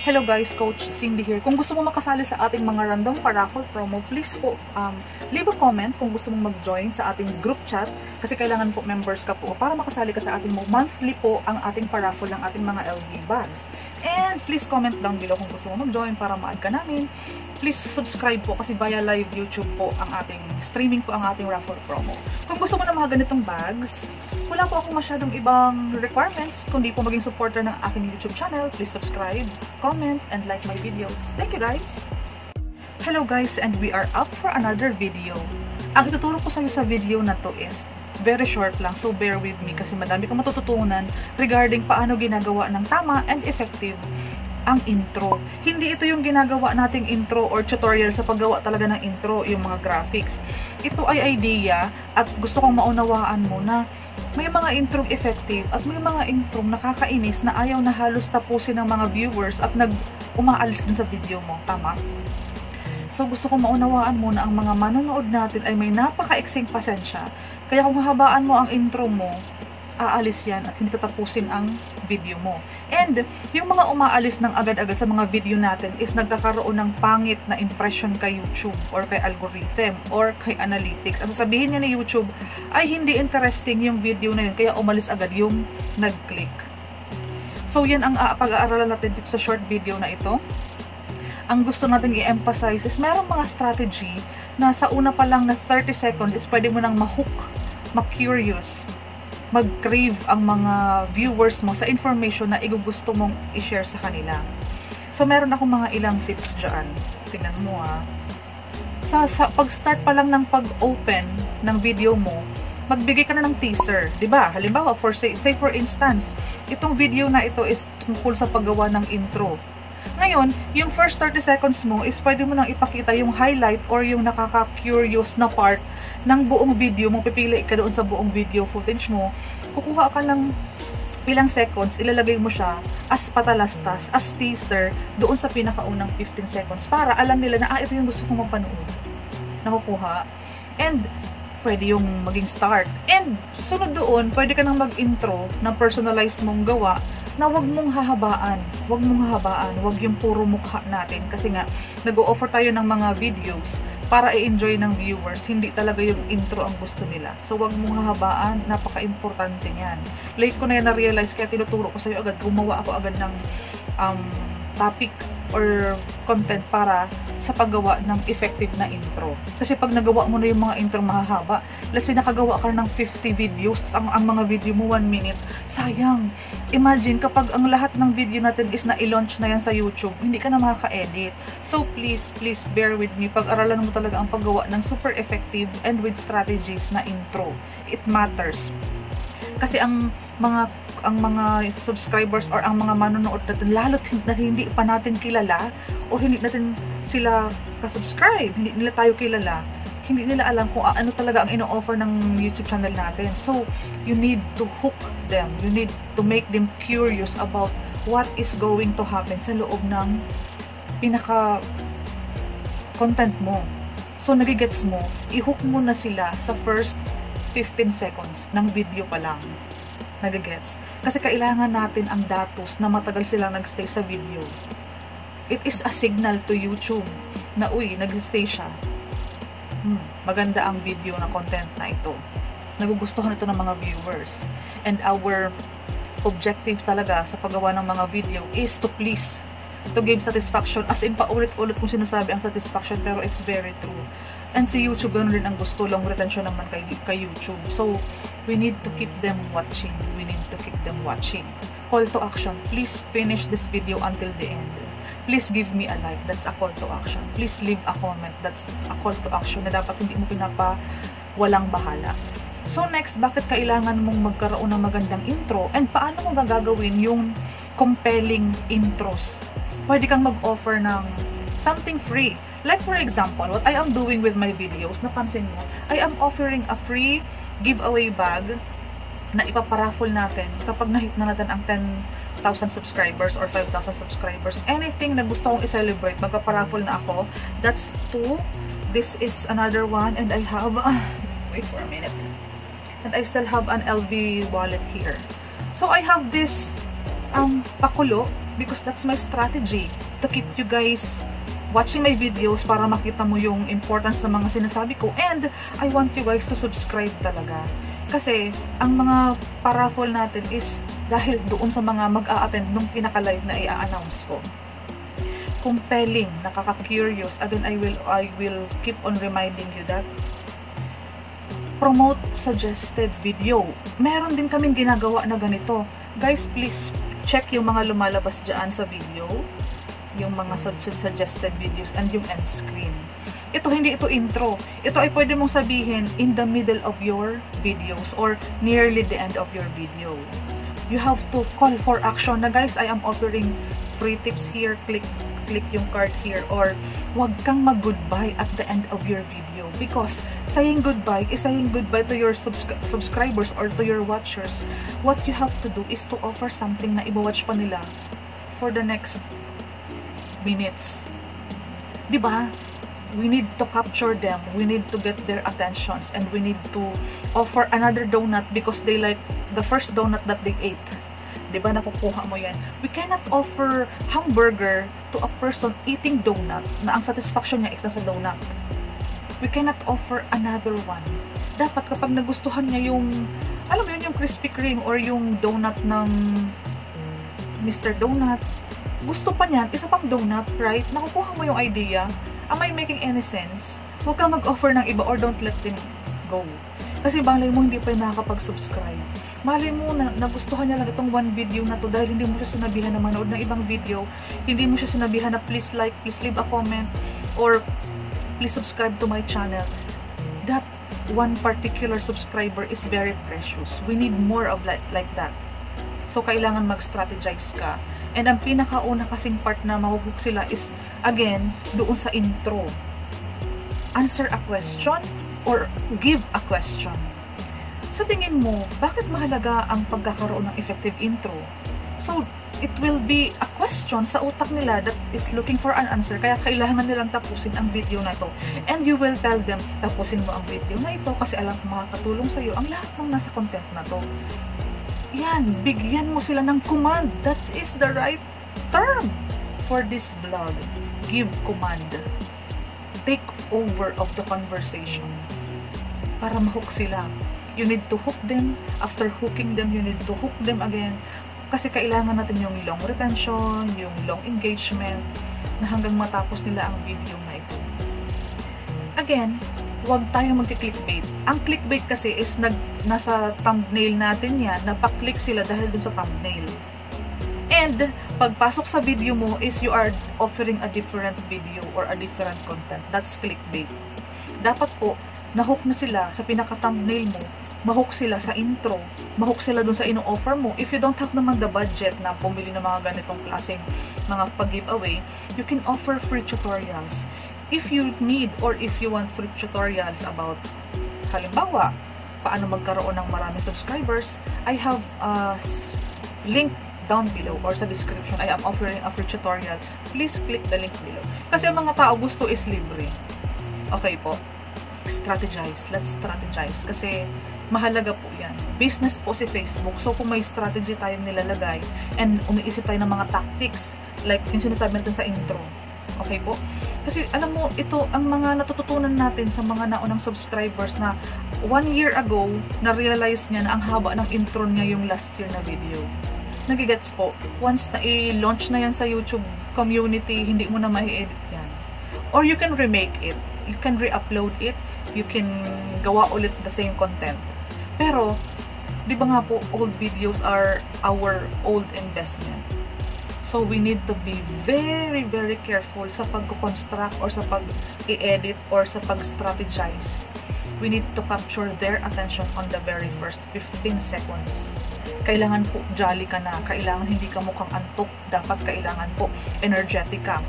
Hello guys, Coach Cindy here. Kung gusto mo makasali sa ating mga random paraffle promo, please po leave a comment kung gusto mong mag-join sa ating group chat kasi kailangan po members ka po para makasali ka sa ating monthly po ang ating paraffle ng ating mga LV bags. And please comment down below kung gusto mo mag-join para ma-add ka namin. Please subscribe po kasi via live YouTube po ang ating streaming po ang ating raffle promo. Kung gusto mo ng mga ganitong bags, wala po ako masyadong ibang requirements kundi po maging supporter ng aking YouTube channel. Please subscribe, comment, and like my videos. Thank you guys! Hello guys, and we are up for another video. Ang ituturo ko sa iyo sa video na to is very short lang, so bear with me kasi madami kang matututunan regarding paano ginagawa ng tama and effective ang intro. Hindi ito yung ginagawa nating intro or tutorial sa paggawa talaga ng intro, yung mga graphics. Ito ay idea at gusto kong maunawaan mo na may mga introng effective at may mga introng nakakainis na ayaw na halos tapusin ng mga viewers at umaalis dun sa video mo. Tama? So gusto kong maunawaan mo na ang mga manonood natin ay may napakaiksing pasensya. Kaya kung hahabaan mo ang intro mo, aalis yan at hindi tatapusin ang video mo. And yung mga umaalis ng agad-agad sa mga video natin is nagkakaroon ng pangit na impression kay YouTube or kay algorithm or kay analytics. Ang sasabihin niya ni YouTube ay hindi interesting yung video na yun kaya umalis agad yung nag-click. So yan ang pag-aaralan natin dito sa short video na ito. Ang gusto natin i-emphasize is mayroong mga strategy na sa una pa lang na 30 seconds is pwede mo nang ma-hook, ma-curious, mag-crave ang mga viewers mo sa information na igugusto mong i-share sa kanila. So, meron akong mga ilang tips dyan. Tingnan mo Sa pag-start pa lang ng pag-open ng video mo, magbigay ka na ng teaser. Diba? Halimbawa, say for instance, itong video na ito is tungkol sa paggawa ng intro. Ngayon, yung first 30 seconds mo is pwede mo nang ipakita yung highlight or yung nakaka-curious na part ng buong video mo. Pipili ka doon sa buong video footage mo, kukuha ka ng ilang seconds, ilalagay mo siya as patalastas, as teaser doon sa pinakaunang 15 seconds para alam nila na ito yung gusto kong mapanood. Nakukuha. And pwede yung maging start. And sunod doon, pwede ka nang mag-intro na personalized mong gawa na wag mong hahabaan. Wag yung puro mukha natin kasi nga nag-o-offer tayo ng mga videos para i-enjoy ng viewers, hindi talaga yung intro ang gusto nila. So, wag mong hahabaan, napaka-importante niyan. Late ko na yan na-realize, kaya tinuturo ko sa'yo agad, gumawa ako agad ng topic or content para sa paggawa ng effective na intro. Kasi pag nagawa mo na yung mga intro mahahaba, let's say nakagawa ka ng 50 videos, ang mga video mo 1 minute, sayang. Imagine kapag ang lahat ng video natin is na-i-launch na yan sa YouTube, hindi ka na makaka-edit. So please bear with me. Pag-aralan mo talaga ang paggawa ng super effective and with strategies na intro. It matters. Kasi ang mga subscribers or ang mga manonood natin, lalo't na hindi pa natin kilala o hindi natin sila ka-subscribe, hindi nila tayo kilala, hindi nila alam kung ano talaga ang ino-offer ng YouTube channel natin. So, you need to hook them. You need to make them curious about what is going to happen sa loob ng pinaka-content mo. So, nagigets mo, i-hook mo na sila sa first 15 seconds ng video pa lang. Nagigets? Kasi kailangan natin ang datos na matagal silang nagstay sa video. It is a signal to YouTube na, uy, nag-stay siya. Maganda ang video na content na ito. Nagugustuhan ito ng mga viewers. And our objective talaga sa paggawa ng mga video is to please, to give satisfaction. As in, paulit-ulit kong sinasabi ang satisfaction, pero it's very true. And si YouTube, ganoon rin ang gusto, long retention naman kay YouTube. So, we need to keep them watching. We need to keep them watching. Call to action. Please finish this video until the end. Please give me a like. That's a call to action. Please leave a comment. That's a call to action na dapat hindi mo walang bahala. So next, bakit kailangan mong magkaroon ng magandang intro? And paano mo gagawin yung compelling intros? Pwede kang mag-offer ng something free. Like for example, what I am doing with my videos, napansin mo, I am offering a free giveaway bag na ipaparaffle natin kapag na-hit na natin ang 10,000 subscribers or 5,000 subscribers. Anything na gusto kong i-celebrate, magpaparaffle na ako. That's 2. This is another one. And I have, wait for a minute. And I still have an LV wallet here. So I have this pakulo Because that's my strategy to keep you guys watching my videos para makita mo yung importance ng mga sinasabi ko. And I want you guys to subscribe talaga. Kasi ang mga paraffle natin is dahil doon sa mga mag-a-attend nung pinaka-live na i-announce ko. Compelling, nakaka-curious. Again, I will keep on reminding you that promote suggested video. Meron din kaming ginagawa na ganito. Guys, please check yung mga lumalabas dyan sa video, yung mga suggested videos, and yung end screen. Ito, hindi ito intro. Ito ay pwede mong sabihin in the middle of your videos or nearly the end of your video. You have to call for action na, guys, I am offering free tips here, click yung card here, or wag kang mag-goodbye at the end of your video, because saying goodbye is saying goodbye to your subscribers or to your watchers. What you have to do is to offer something na i-watch pa nila for the next minutes. Diba? We need to capture them. We need to get their attentions, and we need to offer another donut because they like the first donut that they ate. Diba, nakukuha mo yan? We cannot offer hamburger to a person eating donut na ang satisfaction niya is nasa donut. We cannot offer another one. Dapat kapag nagustuhan niya yung, alam mo yun, yung Krispy Kreme or yung donut ng Mr. Donut, gusto pa niyan, isa pang donut, right? Nakukuha mo yung idea. Am I making any sense? Huwag kang mag-offer ng iba or don't let them go. Kasi balay mo hindi pa yung nakakapag-subscribe. Malay mo na nagustuhan niya lang itong one video na to dahil hindi mo siya sinabihan na manood ng ibang video, hindi mo siya sinabihan na please like, please leave a comment, or please subscribe to my channel. That one particular subscriber is very precious. We need more of like that. So, kailangan mag-strategize ka. And ang pinakauna kasing part na mahuhook sila is, again, doon sa intro. Answer a question or give a question. Sa tingin mo, bakit mahalaga ang pagkakaroon ng effective intro? So, it will be a question sa utak nila that is looking for an answer. Kaya kailangan nilang tapusin ang video na to. And you will tell them, tapusin mo ang video na ito kasi alam ko makakatulong sa'yo ang lahat ng nasa content na to. Yan, bigyan mo sila ng command. That is the right term for this vlog. Give command. Take over of the conversation. Para mahook sila. You need to hook them. After hooking them, you need to hook them again. Kasi kailangan natin yung long retention, yung long engagement, na hanggang matapos nila ang video na ito. Again, huwag tayong magki-clickbait. Ang clickbait kasi is nasa thumbnail natin yan, napaklik sila dahil dun sa thumbnail. And, pagpasok sa video mo is you are offering a different video or a different content. That's clickbait. Dapat po, nahook na sila sa pinaka-thumbnail mo, mahook sila sa intro, mahook sila dun sa ino-offer mo. If you don't have naman the budget na pumili ng mga ganitong klaseng mga pag-giveaway, you can offer free tutorials. If you need or if you want free tutorials about, halimbawa, paano magkaroon ng maraming subscribers, I have a link down below or sa description. I am offering a free tutorial. Please click the link below. Kasi ang mga tao gusto is libre. Okay po. Strategize. Let's strategize. Kasi mahalaga po yan. Business po si Facebook. So, kung may strategy tayong nilalagay and umiisip tayo ng mga tactics, like yung sinasabi natin sa intro. Okay po? Kasi, alam mo, ito ang mga natututunan natin sa mga naunang subscribers na 1 year ago, na-realize niya na ang haba ng intro niya yung last year na video. Nagigets po. Once na i-launch na yan sa YouTube community, hindi mo na mai-edit yan. Or you can remake it. You can re-upload it. You can gawa ulit the same content. Pero, di ba nga po, old videos are our old investment. So, we need to be very, very careful sa pag-construct or sa pag-i-edit or sa pag-strategize. We need to capture their attention on the very first 15 seconds. Kailangan po jolly ka na. Kailangan hindi ka mukhang antok. Dapat kailangan po energetic ka.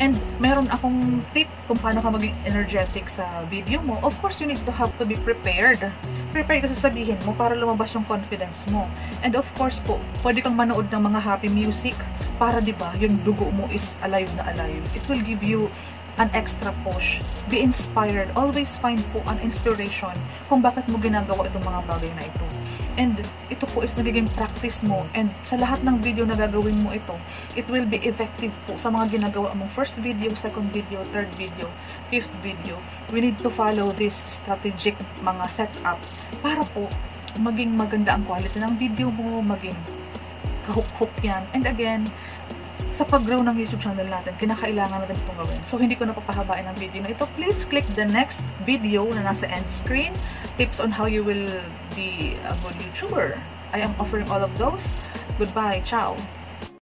And meron akong tip kung paano ka maging energetic sa video mo. Of course, you need to have to be prepared. Prepared kasi sabihin mo para lumabas yung confidence mo. And of course po, pwede kang manood ng mga happy music para, di ba, yung dugo mo is alive na alive. It will give you an extra push. Be inspired. Always find po an inspiration kung bakit mo ginagawa itong mga bagay na ito. And ito po is nagiging practice mo. And sa lahat ng video na gagawin mo ito, it will be effective po sa mga ginagawa mong first video, second video, third video, fifth video. We need to follow this strategic mga setup para po maging maganda ang quality ng video mo, maging kahuk-huk yan. And again, sa pag-grow ng YouTube channel natin, kinakailangan natin itong gawin. So, hindi ko napapahabain ang video na ito. Please click the next video na nasa end screen. Tips on how you will be a good YouTuber. I am offering all of those. Goodbye. Ciao.